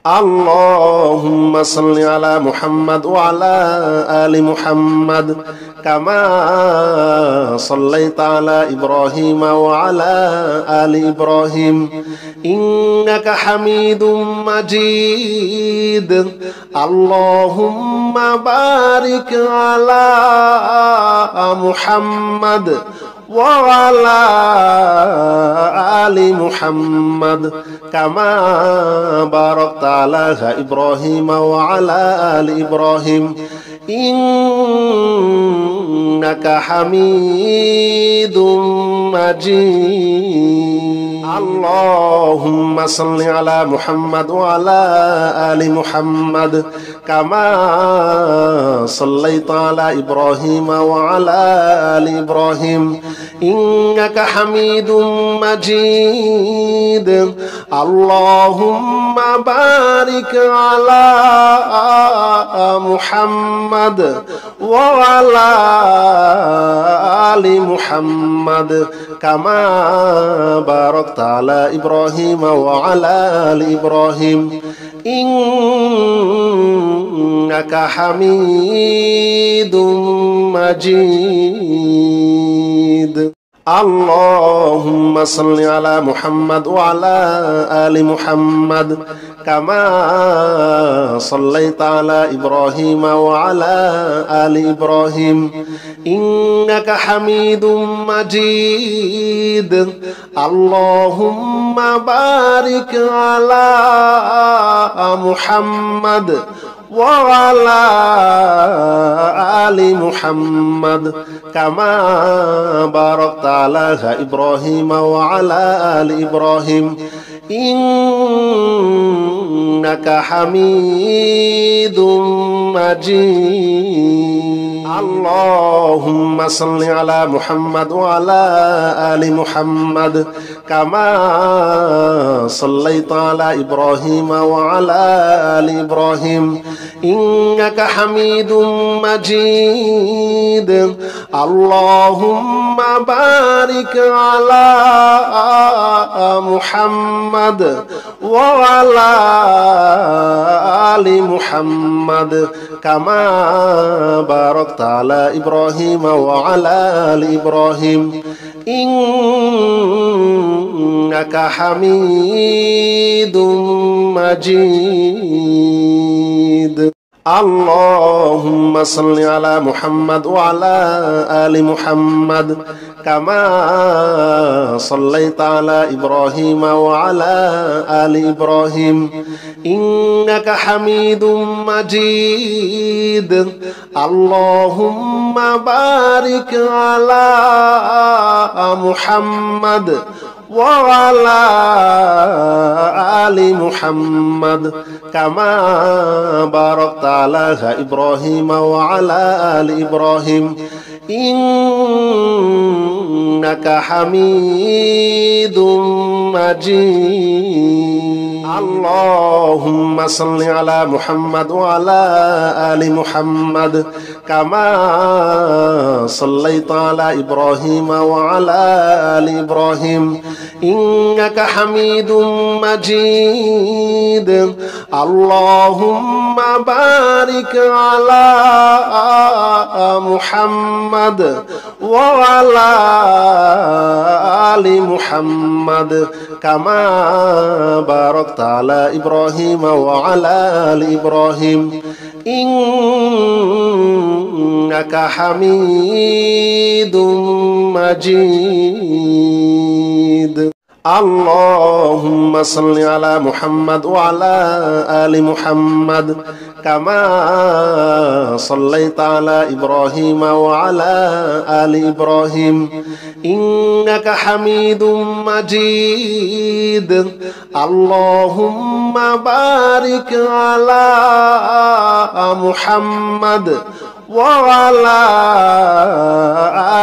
اللهم صل على محمد وعلى آل محمد كما صليت على إبراهيم وعلى آل إبراهيم إنك حميد مجيد اللهم بارك على محمد وعلى آل محمد كما باركت على إبراهيم وعلى آل إبراهيم إنك حميد مجيد اللهم صل على محمد وعلى آل محمد كما صليت على إبراهيم وعلى آل إبراهيم إنك حميد مجيد اللهم بارك على محمد وعلى آل محمد كما باركت على إبراهيم وعلى آل إبراهيم إنك حميد مجيد اللهم صل على محمد وعلى آل محمد كما صليت على إبراهيم وعلى آل إبراهيم إنك حميد مجيد اللهم بارك على محمد وعلى آل محمد كما باركت على إبراهيم وعلى آل إبراهيم إنك حميد مجيد اللهم صل على محمد وعلى آل محمد كما صليت على إبراهيم وعلى آل إبراهيم إنك حميد مجيد اللهم بارك على محمد وعلى آل محمد كما باركت على إبراهيم وعلى آل إبراهيم إنك حميد مجيد اللهم صل على محمد وعلى آل محمد كما صليت على إبراهيم وعلى آل إبراهيم إنك حميد مجيد اللهم بارك على محمد وعلى آل محمد كما باركت على إبراهيم وعلى آل إبراهيم إنك حميد مجيد اللهم صل على محمد وعلى آل محمد كما صليت على إبراهيم وعلى آل إبراهيم إنك حميد مجيد اللهم بارك على محمد وعلى آل محمد كما باركت على إبراهيم وعلى آل إبراهيم إنك حميد مجيد اللهم صل على محمد وعلى آل محمد كما صليت على إبراهيم وعلى آل إبراهيم إنك حميد مجيد اللهم بارك على محمد وعلى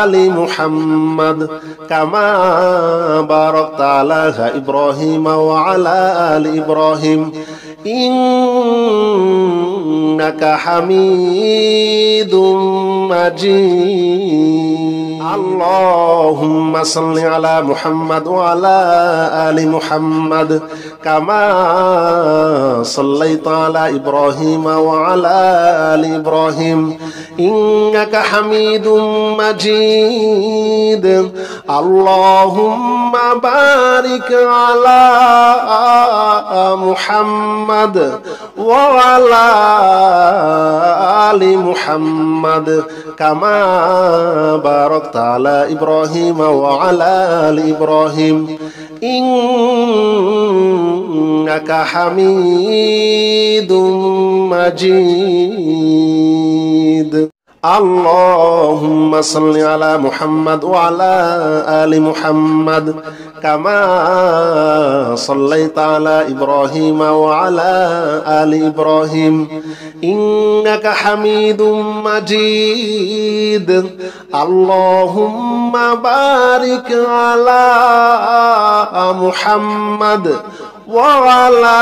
آل محمد كما باركت على إبراهيم وعلى آل إبراهيم إنك حميد مجيد اللهم صل على محمد وعلى آل محمد كما صليت على إبراهيم وعلى آل إبراهيم إنك حميد مجيد اللهم بارك على محمد وعلى آل محمد كما باركت على إبراهيم وعلى آل إبراهيم إنك حميد مجيد اللهم صل على محمد وعلى آل محمد كما صليت على إبراهيم وعلى آل إبراهيم إنك حميد مجيد اللهم بارك على محمد وعلى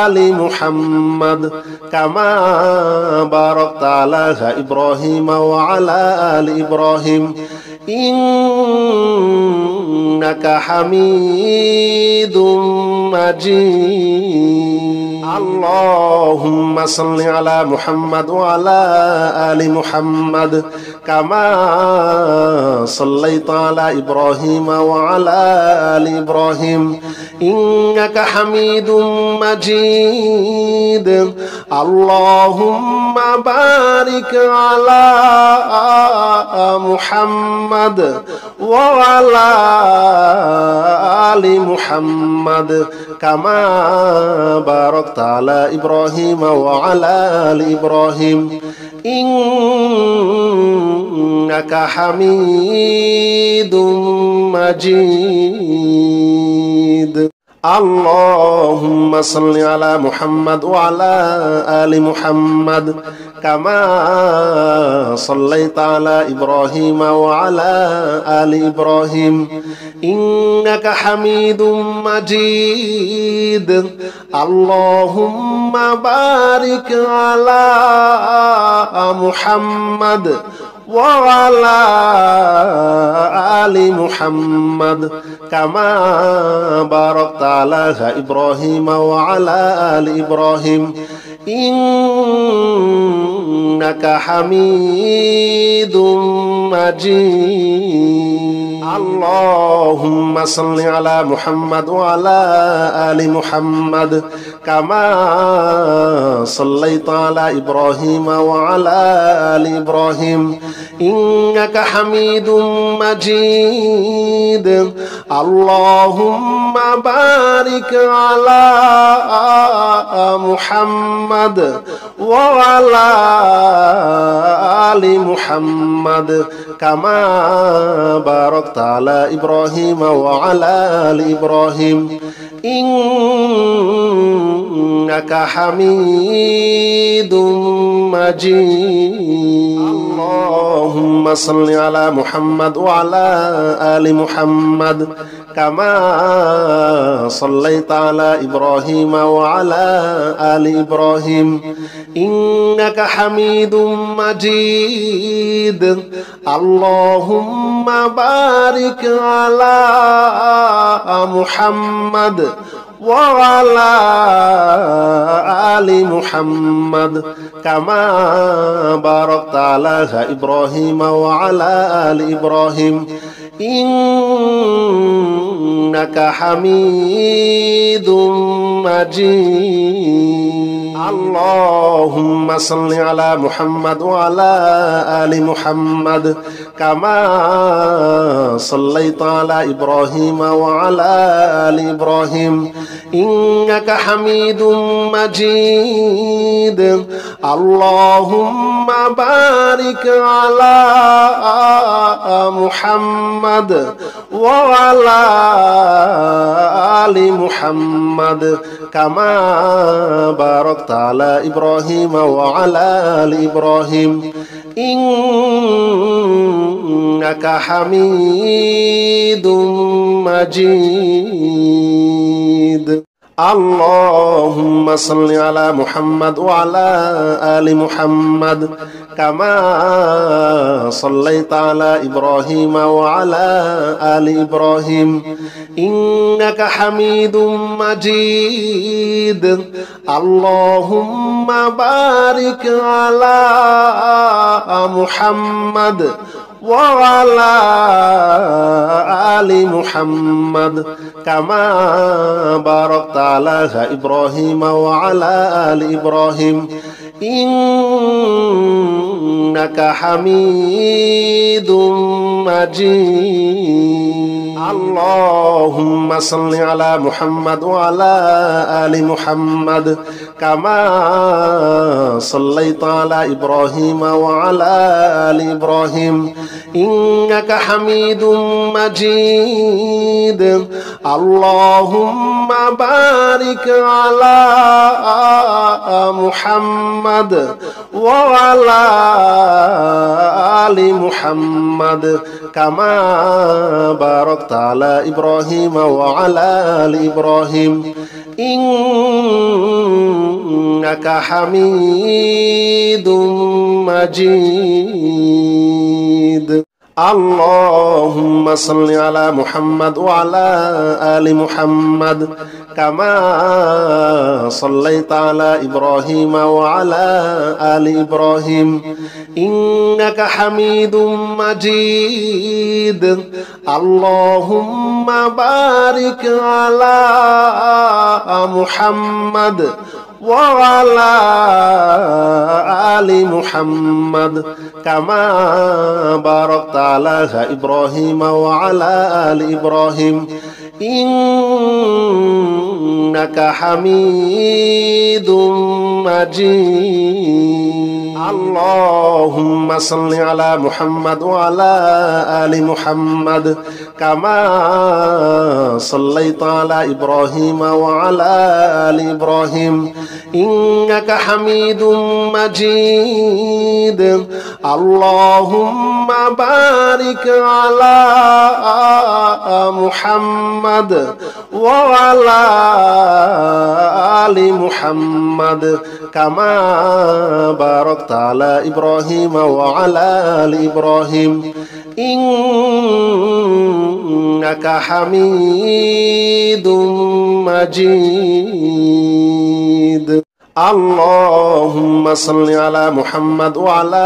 آل محمد كما باركت على إبراهيم وعلى آل إبراهيم إنك حميد مجيد اللهم صل على محمد وعلى آل محمد كما صليت على إبراهيم وعلى آل إبراهيم إنك حميد مجيد اللهم بارك على محمد وعلى آل محمد كما باركت على إبراهيم وعلى آل إبراهيم إنك حميد مجيد اللهم صل على محمد وعلى آل محمد كما صليت على إبراهيم وعلى آل إبراهيم إنك حميد مجيد اللهم بارك على محمد وعلى آل محمد كما باركت على إبراهيم وعلى آل إبراهيم إنك حميد مجيد اللهم صل على محمد وعلى آل محمد كما صليت على إبراهيم وعلى آل إبراهيم إنك حميد مجيد اللهم بارك على محمد وعلى آل محمد كما باركت على إبراهيم وعلى آل إبراهيم إنك حميد مجيد اللهم صل على محمد وعلى آل محمد كما صليت على إبراهيم وعلى آل إبراهيم إنك حميد مجيد اللهم بارك على محمد وعلى آل محمد كما باركت على إبراهيم وعلى آل إبراهيم إنك حميد مجيد اللهم صل على محمد وعلى آل محمد كما صليت على إبراهيم وعلى آل إبراهيم إنك حميد مجيد اللهم بارك على محمد وعلى آل محمد كما باركت على إبراهيم وعلى آل إبراهيم إنك حميد مجيد اللهم صل على محمد وعلى آل محمد كما صليت على إبراهيم وعلى آل إبراهيم إنك حميد مجيد اللهم بارك على محمد وعلى آل محمد كما باركت على إبراهيم وعلى آل إبراهيم إنك حميد مجيد اللهم صل على محمد وعلى آل محمد كما صليت على إبراهيم وعلى آل إبراهيم إنك حميد مجيد اللهم بارك على محمد وعلى آل محمد كما باركت على إبراهيم وعلى آل إبراهيم إنك حميد مجيد اللهم صل على محمد وعلى آل محمد كما صليت على إبراهيم وعلى آل إبراهيم إنك حميد مجيد اللهم بارك على محمد وعلى آل محمد كما باركت على إبراهيم وعلى آل إبراهيم إنك حميد مجيد اللهم صل على محمد وعلى آل محمد كما صليت على إبراهيم وعلى آل إبراهيم إنك حميد مجيد اللهم بارك على محمد وعلى آل محمد كما باركت على إبراهيم وعلى آل إبراهيم إنك حميد مجيد اللهم صل على محمد وعلى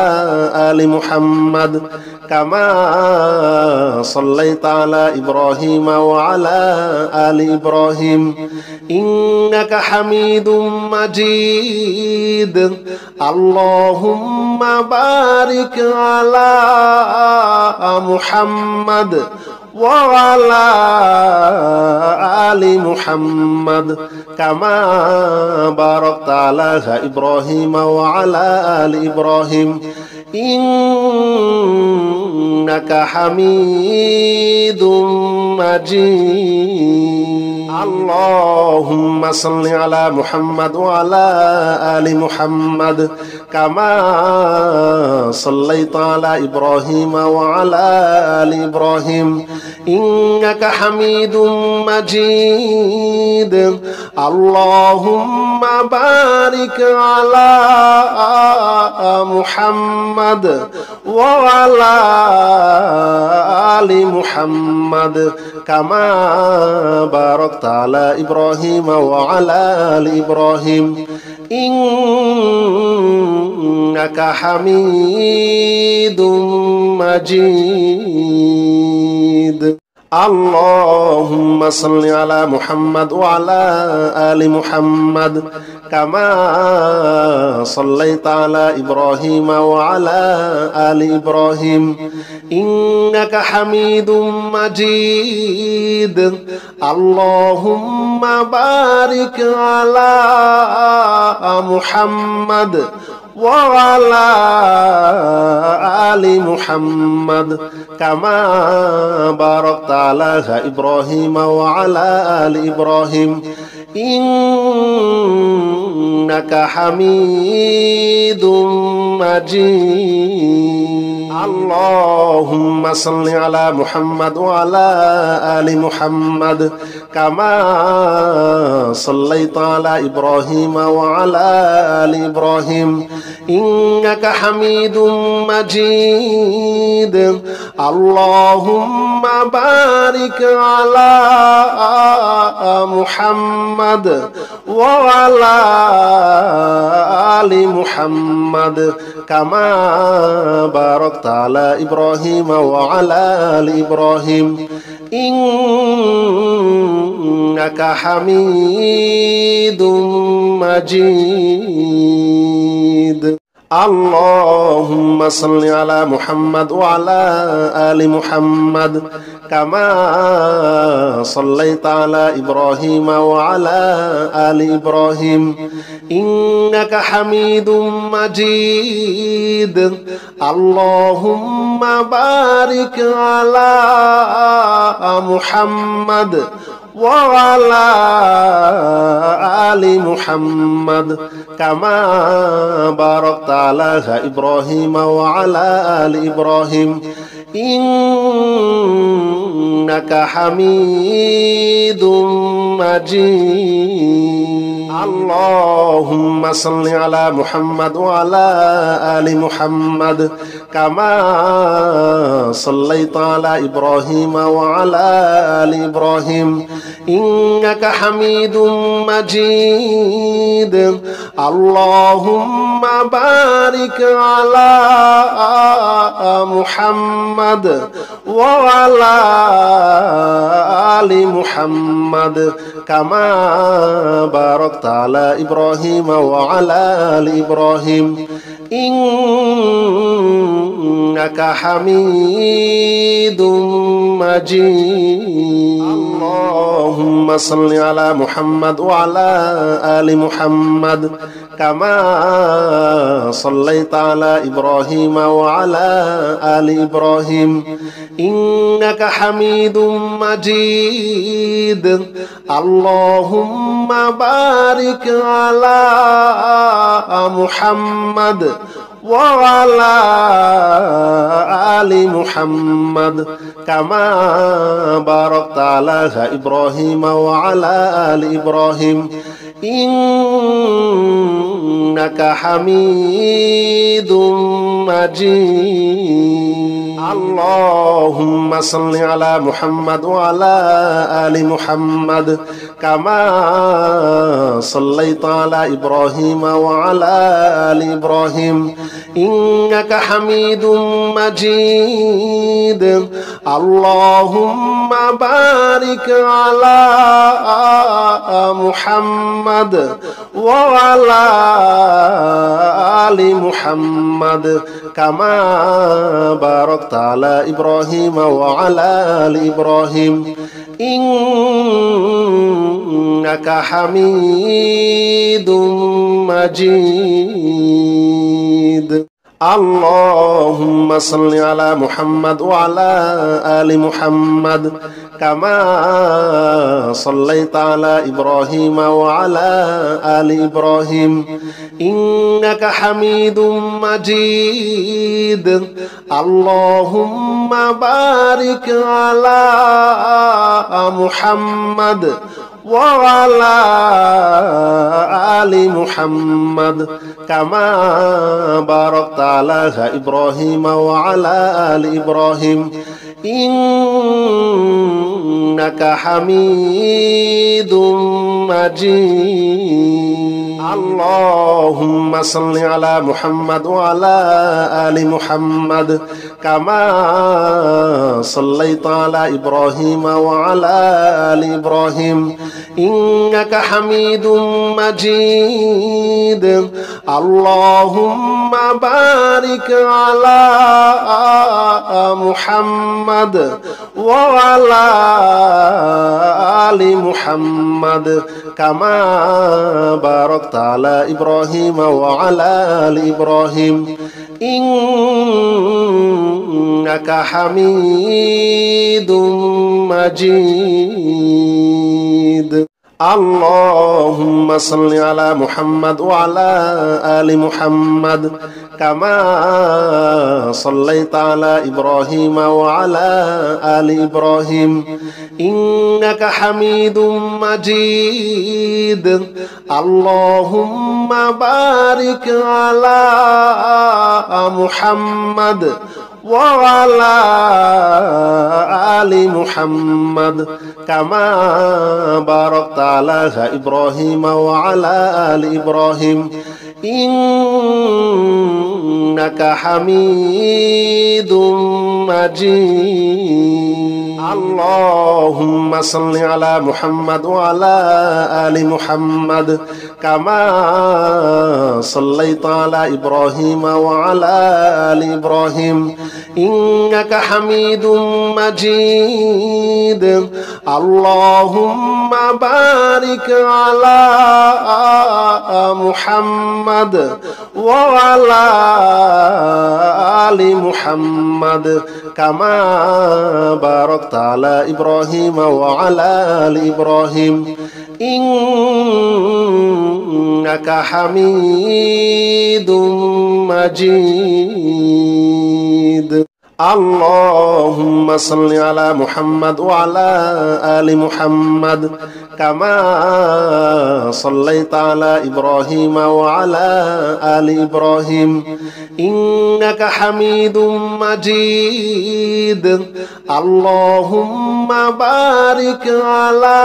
آل محمد كما صليت على إبراهيم وعلى آل إبراهيم إنك حميد مجيد اللهم بارك على محمد وعلى آل محمد كما باركت على إبراهيم وعلى آل إبراهيم إنك حميد مجيد اللهم صل على محمد وعلى آل محمد كما صليت على إبراهيم وعلى آل إبراهيم إنك حميد مجيد اللهم بارك على محمد وعلى آل محمد كما باركت على إبراهيم وعلى آل إبراهيم إنك حميد مجيد اللهم صل على محمد وعلى آل محمد كما صليت على إبراهيم وعلى آل إبراهيم إنك حميد مجيد اللهم بارك على محمد وعلى آل محمد كما باركت على إبراهيم وعلى آل إبراهيم إنك إنك حميد مجيد اللهم صل على محمد وعلى آل محمد كما صليت على إبراهيم وعلى آل إبراهيم إنك حميد مجيد اللهم بارك على محمد وعلى آل محمد كما باركت على إبراهيم وعلى آل إبراهيم إنك حميد مجيد اللهم صل على محمد وعلى آل محمد كما صليت على إبراهيم وعلى آل إبراهيم إنك حميد مجيد اللهم بارك على محمد وعلى آل محمد كما باركت على إبراهيم وعلى آل إبراهيم إنك حميد مجيد اللهم صل على محمد وعلى آل محمد كما صليت على إبراهيم وعلى آل إبراهيم إنك حميد مجيد اللهم بارك على محمد وعلى آل محمد كما باركت على إبراهيم وعلى آل إبراهيم إنك حميد مجيد اللهم صل على محمد وعلى آل محمد كما صليت على إبراهيم وعلى آل إبراهيم إنك حميد مجيد اللهم بارك على محمد وعلى آل محمد كما باركت على إبراهيم وعلى آل إبراهيم إنك حميد مجيد اللهم صل على محمد وعلى آل محمد كما صليت على إبراهيم وعلى آل إبراهيم إنك حميد مجيد اللهم بارك على محمد وعلى آل محمد كما باركت على إبراهيم وعلى آل إبراهيم إنك حميد مجيد اللهم صل على محمد وعلى آل محمد كما صليت على إبراهيم وعلى آل إبراهيم إنك حميد مجيد اللهم بارك على محمد وعلى آل محمد كما باركت على إبراهيم وعلى آل إبراهيم إنك حميد مجيد اللهم صل على محمد وعلى آل محمد كما صليت على إبراهيم وعلى آل إبراهيم إنك حميد مجيد اللهم بارك على محمد وعلى آل محمد كما باركت على إبراهيم وعلى آل إبراهيم إنك حميد مجيد اللهم صل على محمد وعلى آل محمد كما صليت على إبراهيم وعلى آل إبراهيم إنك حميد مجيد. اللهم بارك على محمد وعلى آل محمد كما باركت على إبراهيم وعلى آل إبراهيم إنك حميد مجيد. اللهم صل على محمد وعلى آل محمد كما صليت على إبراهيم وعلى آل إبراهيم إنك حميد مجيد. اللهم بارك على محمد وعلى آل محمد كما باركت على إبراهيم وعلى آل إبراهيم إنك حميد مجيد. اللهم صل على محمد وعلى آل محمد كما صليت على إبراهيم وعلى آل إبراهيم إنك حميد مجيد. اللهم بارك على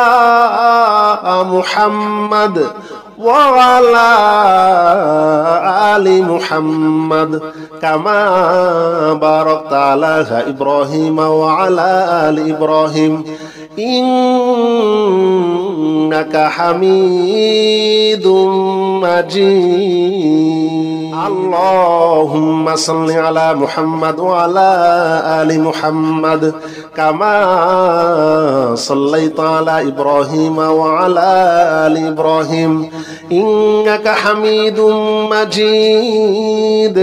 محمد وعلى آل محمد كما باركت على إبراهيم وعلى آل إبراهيم إنك حميد مجيد. اللهم صل على محمد وعلى آل محمد كما صليت على إبراهيم وعلى آل إبراهيم إنك حميد مجيد.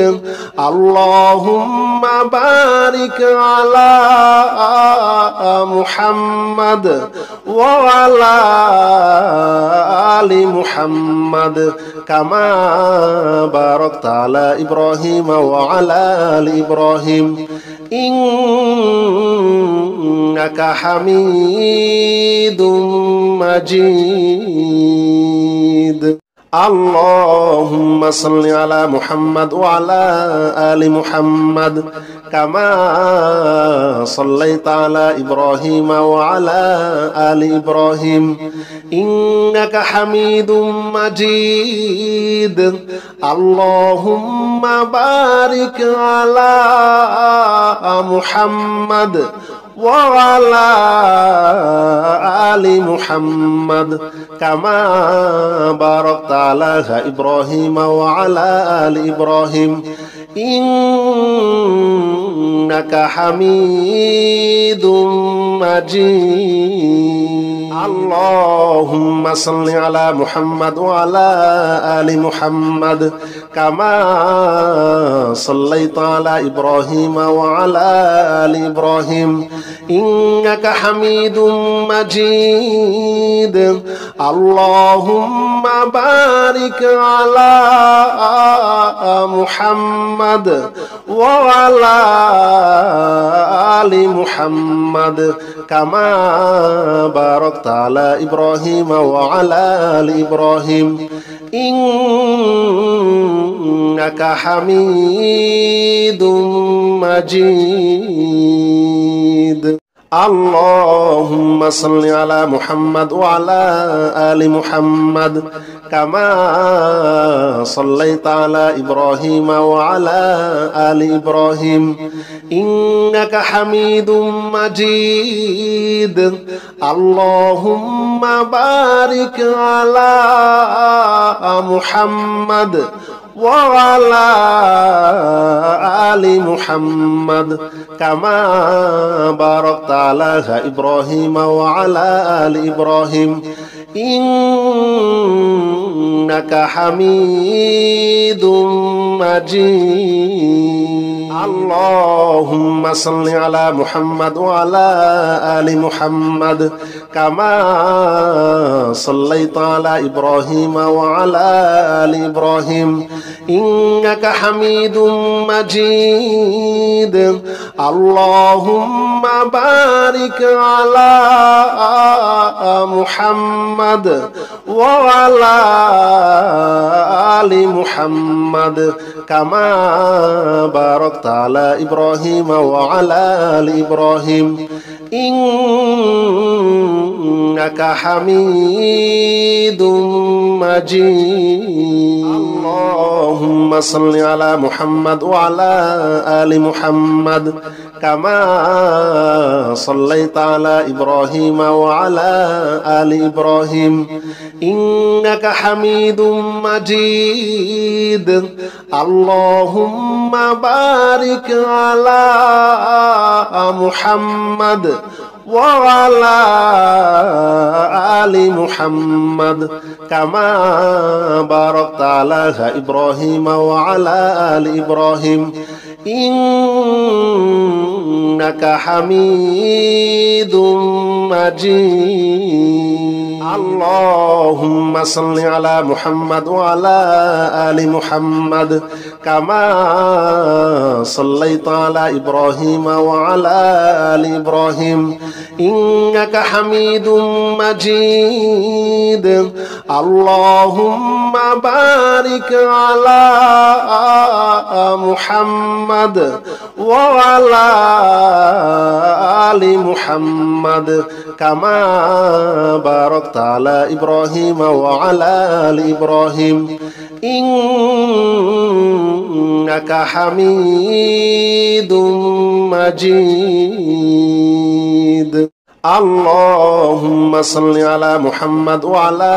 اللهم بارك على محمد وعلى آل محمد كما باركت على إبراهيم وعلى آل إبراهيم إنك حميد مجيد. اللهم صل على محمد وعلى آل محمد كما صليت على إبراهيم وعلى آل إبراهيم إنك حميد مجيد. اللهم بارك على محمد وعلى آل محمد كما باركت على إبراهيم وعلى آل إبراهيم إنك حميد مجيد. اللهم صل على محمد وعلى آل محمد كما صليت على إبراهيم وعلى آل إبراهيم إنك حميد مجيد. اللهم بارك على محمد وعلى آل محمد كما باركت على إبراهيم وعلى آل إبراهيم إنك حميد مجيد. اللهم صل على محمد وعلى آل محمد كما صليت على إبراهيم وعلى آل إبراهيم إنك حميد مجيد. اللهم بارك على محمد وعلى آل محمد كما باركت على إبراهيم وعلى آل إبراهيم إنك حميد مجيد اللهم صل على محمد وعلى آل محمد كما صليت على إبراهيم وعلى آل إبراهيم إنك حميد مجيد اللهم بارك على محمد وعلى آل محمد كما باركت على إبراهيم وعلى آل إبراهيم إنك حميد مجيد اللهم صل على محمد وعلى آل محمد كما صليت على إبراهيم وعلى آل إبراهيم إنك حميد مجيد اللهم بارك على محمد وعلى آل محمد كما باركت على إبراهيم وعلى آل إبراهيم إنك حميد مجيد اللهم صل على محمد وعلى آل محمد كما صليت على إبراهيم وعلى آل إبراهيم إنك حميد مجيد اللهم بارك على محمد وعلى آل محمد كما باركت على إبراهيم وعلى آل إبراهيم إنك حميد مجيد اللهم صل على محمد وعلى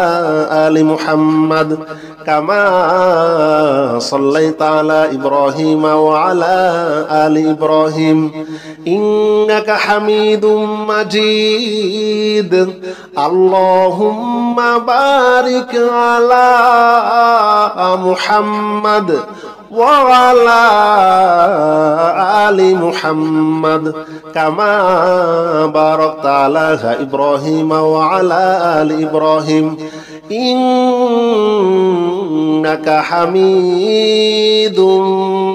آل محمد كما صليت على إبراهيم وعلى آل إبراهيم إنك حميد مجيد اللهم بارك على محمد وعلى آل محمد كما باركت على إبراهيم وعلى آل إبراهيم إنك حميد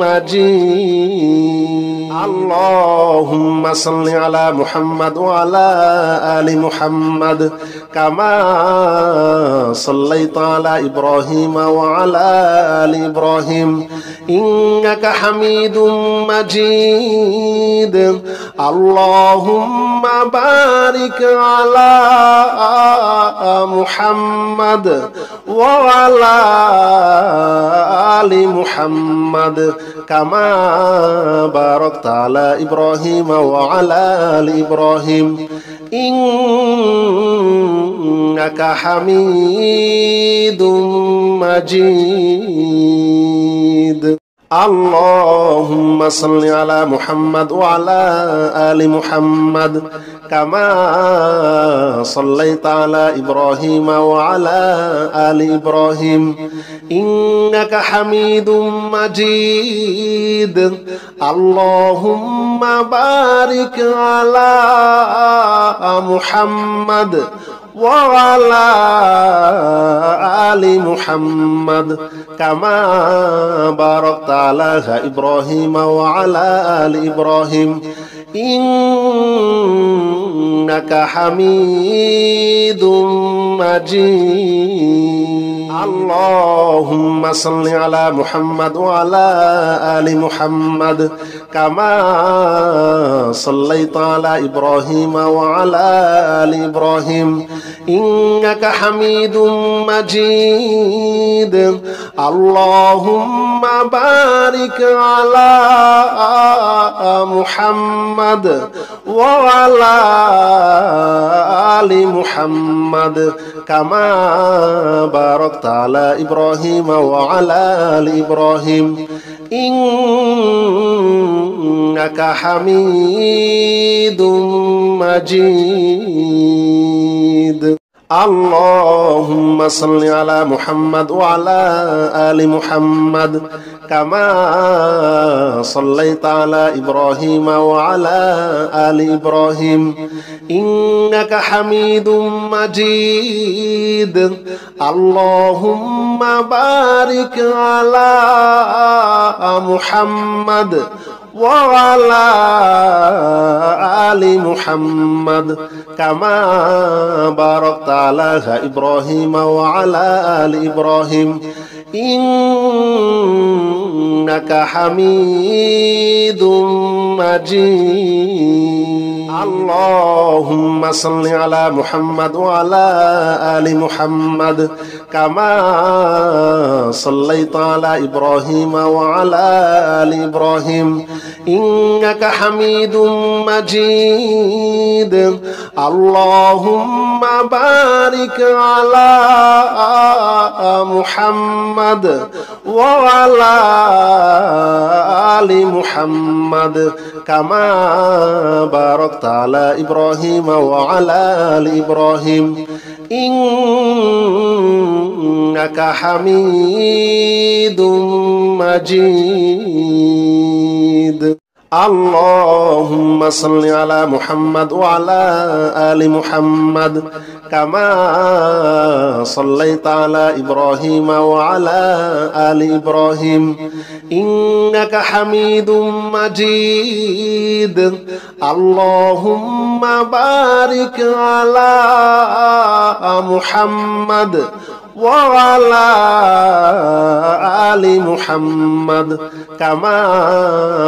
مجيد اللهم صل على محمد وعلى آل محمد كما صليت على إبراهيم وعلى آل إبراهيم إنك حميد مجيد اللهم بارك على محمد وعلى آل محمد كما باركت على إبراهيم وعلى آل إبراهيم إنك حميد مجيد اللهم صل على محمد وعلى آل محمد كما صليت على إبراهيم وعلى آل إبراهيم إنك حميد مجيد اللهم بارك على محمد وعلى آل محمد كما باركت على إبراهيم وعلى آل إبراهيم إنك حميد مجيد اللهم صل على محمد وعلى آل محمد كما صليت على إبراهيم وعلى آل إبراهيم إنك حميد مجيد اللهم بارك على محمد وعلى آل محمد كما باركت على إبراهيم وعلى آل إبراهيم إنك حميد مجيد اللهم صل على محمد وعلى آل محمد كما صليت على إبراهيم وعلى آل إبراهيم إنك حميد مجيد. اللهم بارك على محمد وعلى آل محمد كما باركت على إبراهيم وعلى آل إبراهيم إنك حميد مجيد. اللهم صل على محمد وعلى آل محمد كما صليت على إبراهيم وعلى آل إبراهيم إنك حميد مجيد. اللهم بارك على محمد وعلى آل محمد كما باركت على إبراهيم وعلى آل إبراهيم إنك حميد مجيد. اللهم صل على محمد وعلى آل محمد كما صليت على إبراهيم وعلى آل إبراهيم إنك حميد مجيد. اللهم بارك على محمد وعلى آل محمد كما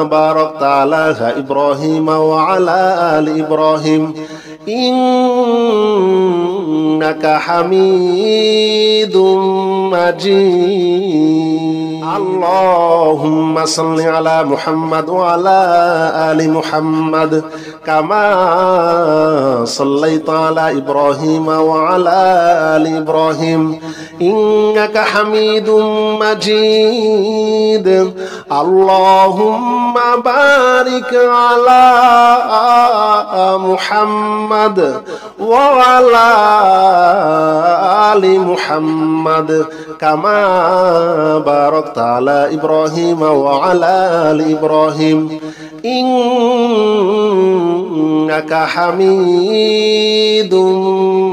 باركت على إبراهيم وعلى آل إبراهيم إنك حميد مجيد. اللهم صل على محمد وعلى آل محمد كما صليت على إبراهيم وعلى آل إبراهيم إنك حميد مجيد. اللهم بارك على محمد وعلى آل محمد كما باركت على إبراهيم وعلى آل إبراهيم إنك حميد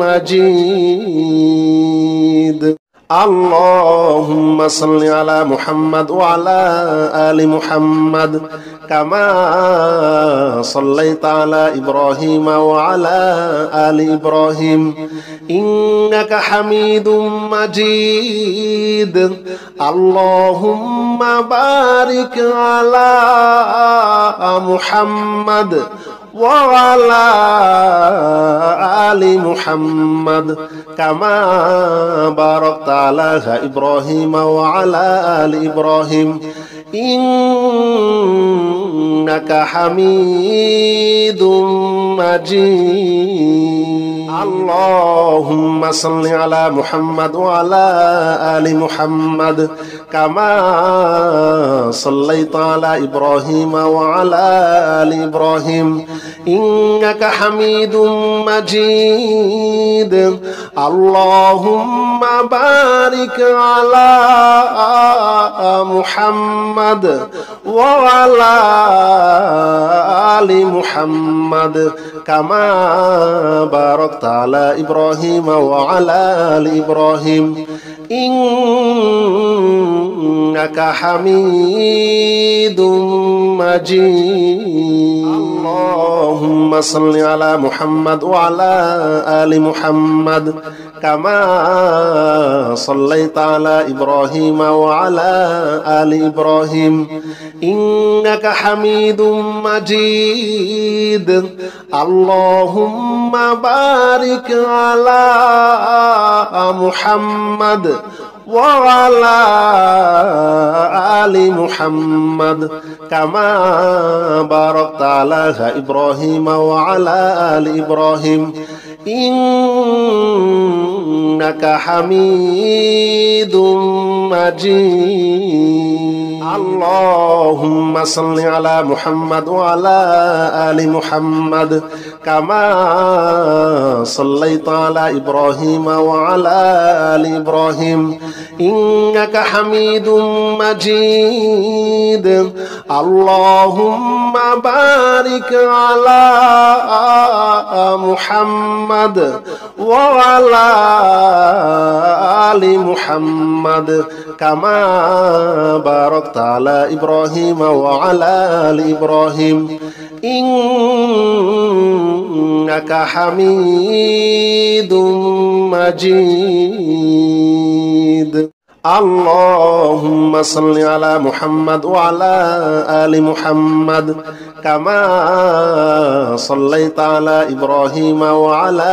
مجيد. اللهم صل على محمد وعلى آل محمد كما صليت على إبراهيم وعلى آل إبراهيم إنك حميد مجيد. اللهم بارك على محمد وعلى آل محمد كما باركت على إبراهيم وعلى آل إبراهيم إنك حميد مجيد. اللهم صل على محمد وعلى آل محمد كما صليت على إبراهيم وعلى آل إبراهيم إنك حميد مجيد. اللهم بارك على محمد وعلى آل محمد كما باركت على إبراهيم وعلى آل إبراهيم إنك حميد مجيد. اللهم صل على محمد وعلى آل محمد كما صليت على إبراهيم وعلى آل إبراهيم إنك حميد مجيد. اللهم بارك على محمد وعلى آل محمد كما باركت على إبراهيم وعلى آل إبراهيم إنك حميد مجيد اللهم صل على محمد وعلى آل محمد كما صليت على إبراهيم وعلى آل إبراهيم إنك حميد مجيد اللهم بارك على محمد وعلى آل محمد كما باركت على إبراهيم وعلى آل إبراهيم إنك حميد مجيد اللهم صل على محمد وعلى آل محمد كما صليت على إبراهيم وعلى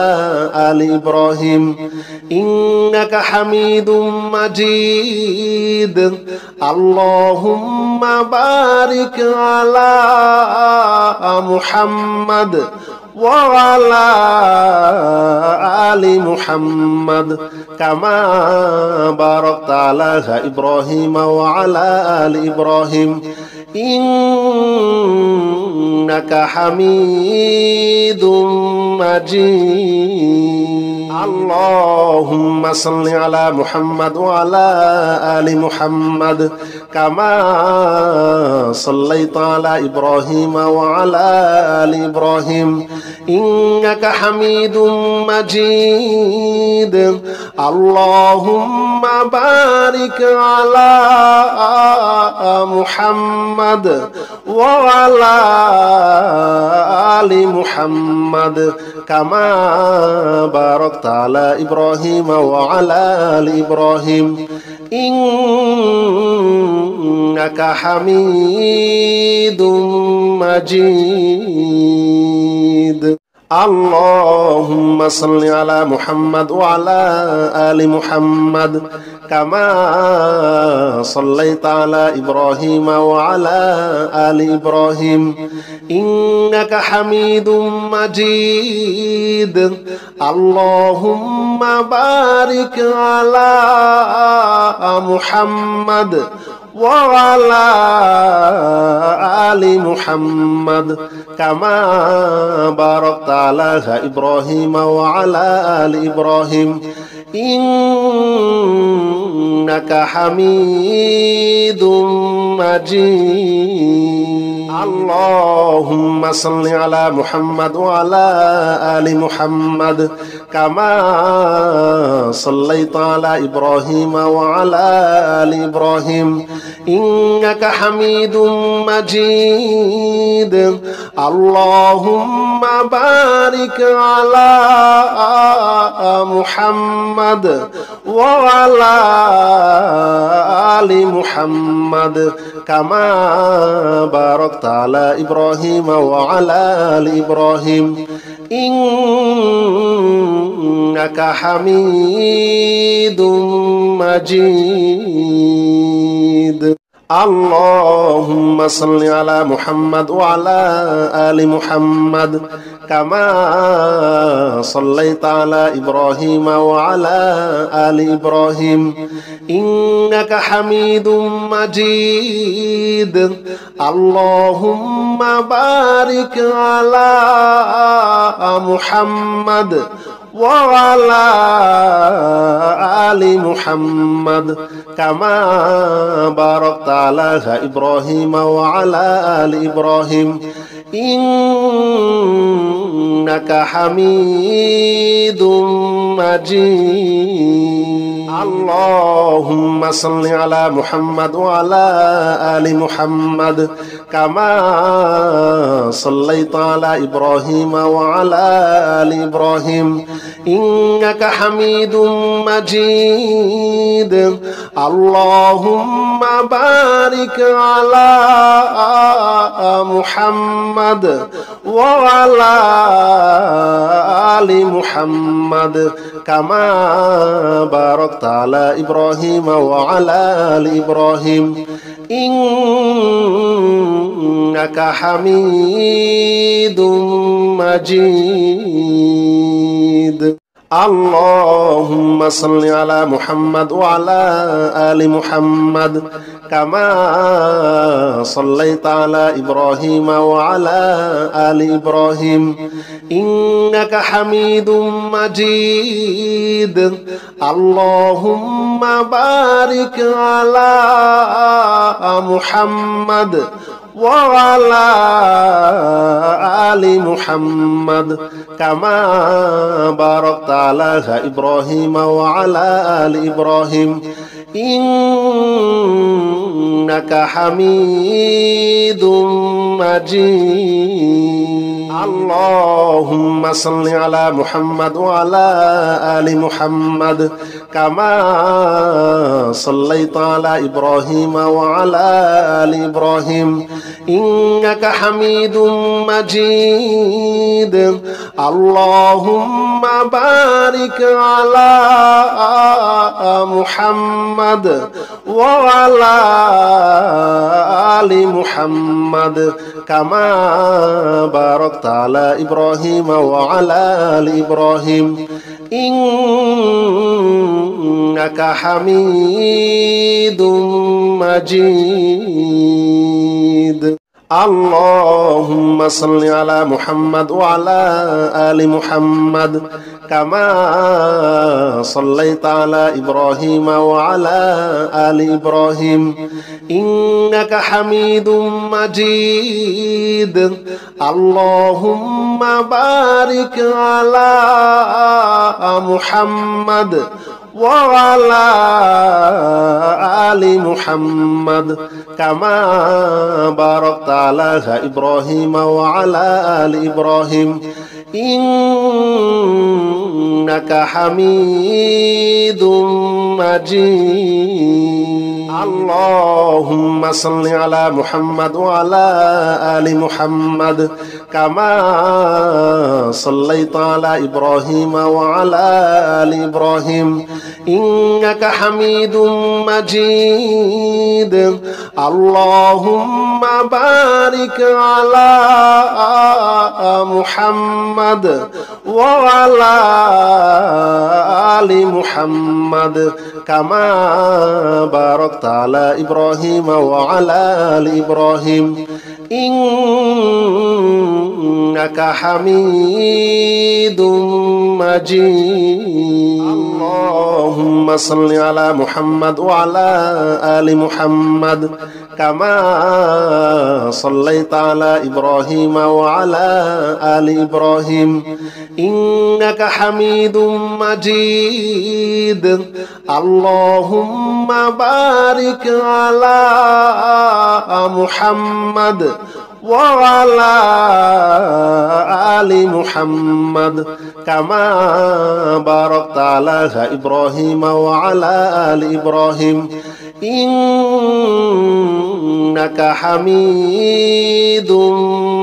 آل إبراهيم إنك حميد مجيد اللهم بارك على محمد وعلى آل محمد كما باركت على إبراهيم وعلى آل إبراهيم إنك حميد مجيد اللهم صل على محمد وعلى آل محمد كما صليت على إبراهيم وعلى آل إبراهيم إنك حميد مجيد اللهم بارك على محمد وعلى آل محمد كما باركت على إبراهيم وعلى آل إبراهيم إنك حميد مجيد اللهم صل على محمد وعلى آل محمد كما صليت على إبراهيم وعلى آل إبراهيم إنك حميد مجيد اللهم بارك على محمد وعلى آل محمد كما باركت على إبراهيم وعلى آل إبراهيم إنك حميد مجيد اللهم صل على محمد وعلى آل محمد كما صليت على إبراهيم وعلى آل إبراهيم إنك حميد مجيد اللهم بارك على محمد وعلى آل محمد كما باركت على إبراهيم وعلى آل إبراهيم إنك حميد مجيد اللهم صل على محمد وعلى آل محمد كما صليت على إبراهيم وعلى آل إبراهيم إنك حميد مجيد اللهم بارك على محمد وعلى آل محمد كما باركت على إبراهيم وعلى آل إبراهيم إنك حميد مجيد اللهم صل على محمد وعلى آل محمد كما صليت على إبراهيم وعلى آل إبراهيم إنك حميد مجيد اللهم بارك على محمد وعلى آل محمد كما باركت على إبراهيم وعلى آل إبراهيم إنك حميد مجيد اللهم صل على محمد وعلى آل محمد كما صليت على إبراهيم وعلى آل إبراهيم إنك حميد مجيد اللهم بارك على محمد وعلى آل محمد كما باركت على إبراهيم وعلى آل إبراهيم إنك حميد مجيد اللهم صل على محمد وعلى آل محمد كما صليت على إبراهيم وعلى آل إبراهيم إنك حميد مجيد اللهم بارك على محمد وعلى آل محمد كما باركت على إبراهيم وعلى آل إبراهيم إنك حميد مجيد اللهم صل على محمد وعلى آل محمد كما صليت على إبراهيم وعلى آل إبراهيم إنك حميد مجيد اللهم بارك على محمد وعلى آل محمد كما باركت على إبراهيم وعلى آل إبراهيم إنك حميد مجيد اللهم صل على محمد وعلى آل محمد كما صليت على إبراهيم وعلى آل إبراهيم إنك حميد مجيد اللهم بارك على محمد وعلى آل محمد كما باركت على إبراهيم وعلى آل إبراهيم إنك حميد مجيد اللهم صل على محمد وعلى آل محمد كما صليت على إبراهيم وعلى آل إبراهيم إنك حميد مجيد اللهم بارك على محمد وعلى آل محمد كما باركت على إبراهيم وعلى آل إبراهيم إنك حميد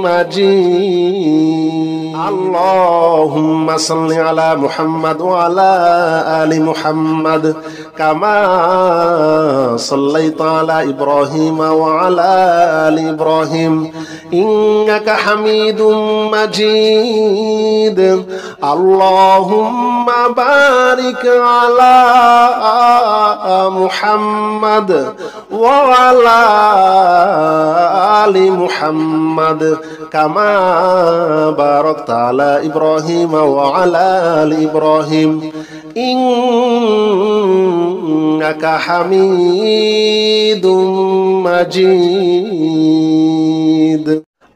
مجيد اللهم صل على محمد وعلى آل محمد كما صليت على إبراهيم وعلى آل إبراهيم إنك حميد مجيد اللهم بارك على محمد وعلى آل محمد كما باركت على إبراهيم وعلى آل إبراهيم إنك حميد مجيد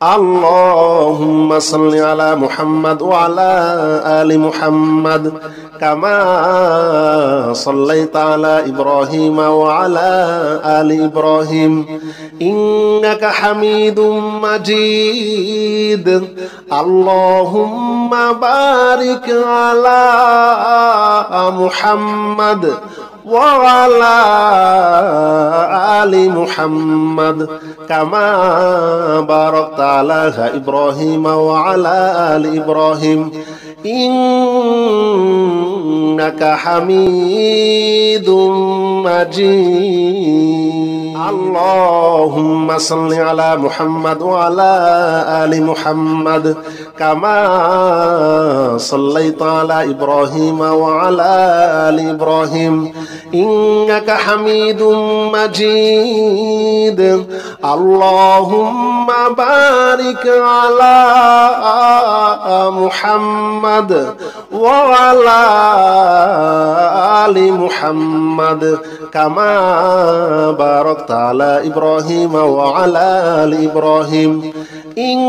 اللهم صل على محمد وعلى آل محمد كما صليت على إبراهيم وعلى آل إبراهيم إنك حميد مجيد اللهم بارك على محمد وعلى آل محمد كما باركت على إبراهيم وعلى آل إبراهيم إنك حميد مجيد اللهم صل على محمد وعلى آل محمد كما صليت على إبراهيم وعلى آل إبراهيم إنك حميد مجيد اللهم بارك على محمد وعلى آل محمد كما باركت على إبراهيم وعلى آل إبراهيم إنك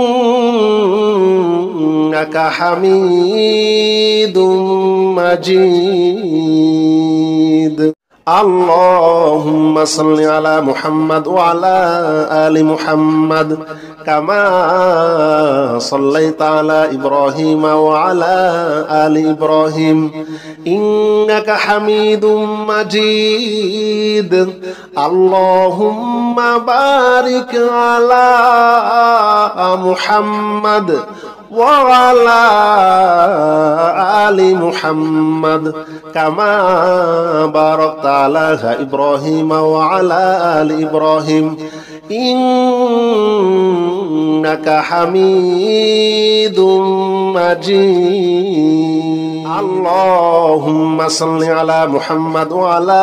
حميد مجيد اللهم صل على محمد وعلى آل محمد كما صليت على إبراهيم وعلى آل إبراهيم إنك حميد مجيد اللهم بارك على محمد وعلى آل محمد كما باركت على إبراهيم وعلى آل إبراهيم إنك حميد مجيد اللهم صل على محمد وعلى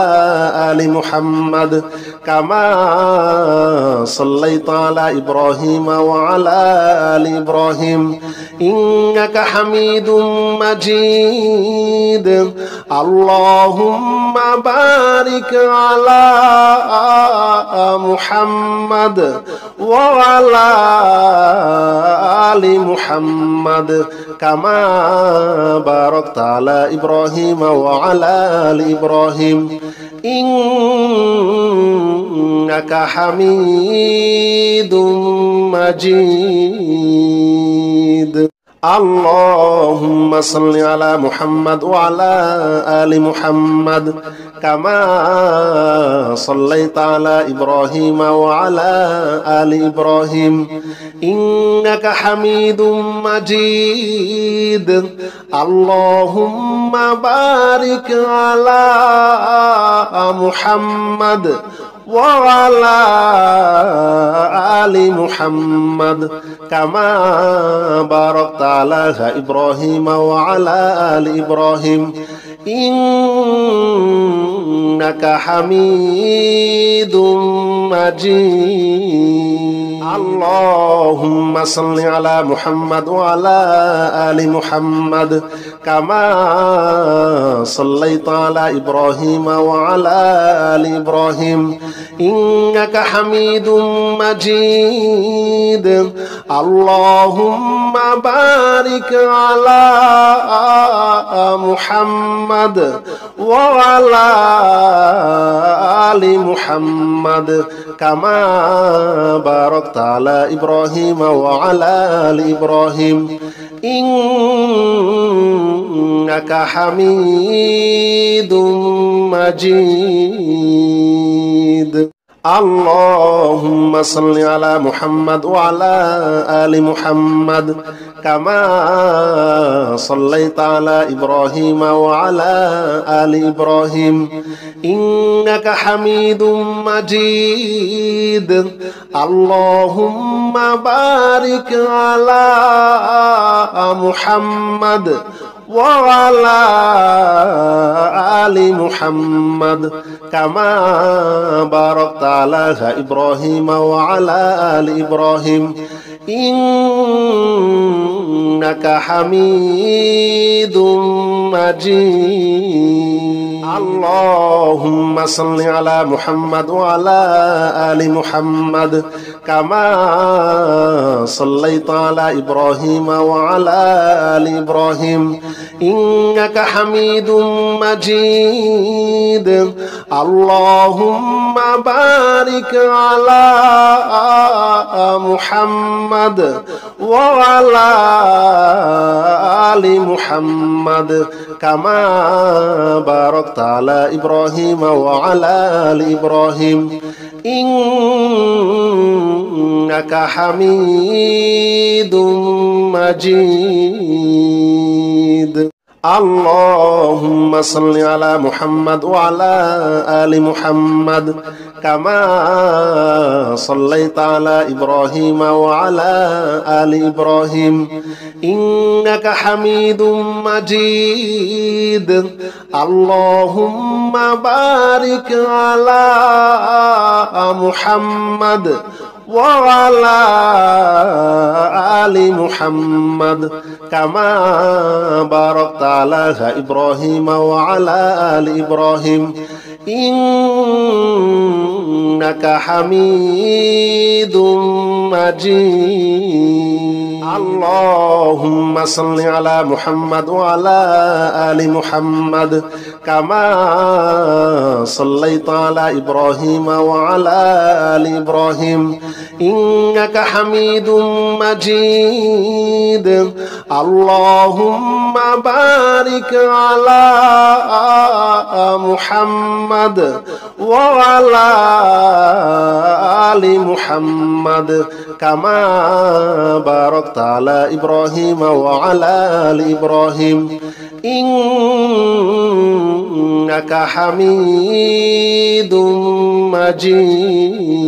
آل محمد كما صليت على إبراهيم وعلى آل إبراهيم إنك حميد مجيد اللهم بارك على محمد وعلى آل محمد كما باركت على إبراهيم وعلى آل إبراهيم إنك حميد مجيد اللهم صل على محمد وعلى آل محمد كما صليت على إبراهيم وعلى آل إبراهيم إنك حميد مجيد اللهم بارك على محمد وعلى آل محمد كما باركت على إبراهيم وعلى آل إبراهيم إنك حميد مجيد اللهم صل على محمد وعلى آل محمد كما صليت على إبراهيم وعلى آل إبراهيم إنك حميد مجيد اللهم بارك على محمد وعلى آل محمد كما باركت على إبراهيم وعلى آل إبراهيم إنك حميد مجيد اللهم صل على محمد وعلى آل محمد كما صليت على إبراهيم وعلى آل إبراهيم إنك حميد مجيد اللهم بارك على محمد وعلى آل محمد كما باركت على إبراهيم وعلى آل إبراهيم إنك حميد مجيد اللهم صل على محمد وعلى آل محمد كما صليت على إبراهيم وعلى آل إبراهيم إنك حميد مجيد اللهم بارك على محمد وعلى آل محمد كما باركت على إبراهيم وعلى آل إبراهيم إنك حميد مجيد اللهم صل على محمد وعلى آل محمد كما صليت على إبراهيم وعلى آل إبراهيم إنك حميد مجيد اللهم بارك على محمد وعلى آل محمد كما باركت على إبراهيم وعلى آل إبراهيم إنك حميد مجيد اللهم صل على محمد وعلى آل محمد كما صليت على إبراهيم وعلى آل إبراهيم إنك حميد مجيد اللهم بارك على محمد وعلى آل محمد كما باركت على إبراهيم وعلى آل إبراهيم إنك حميد مجيد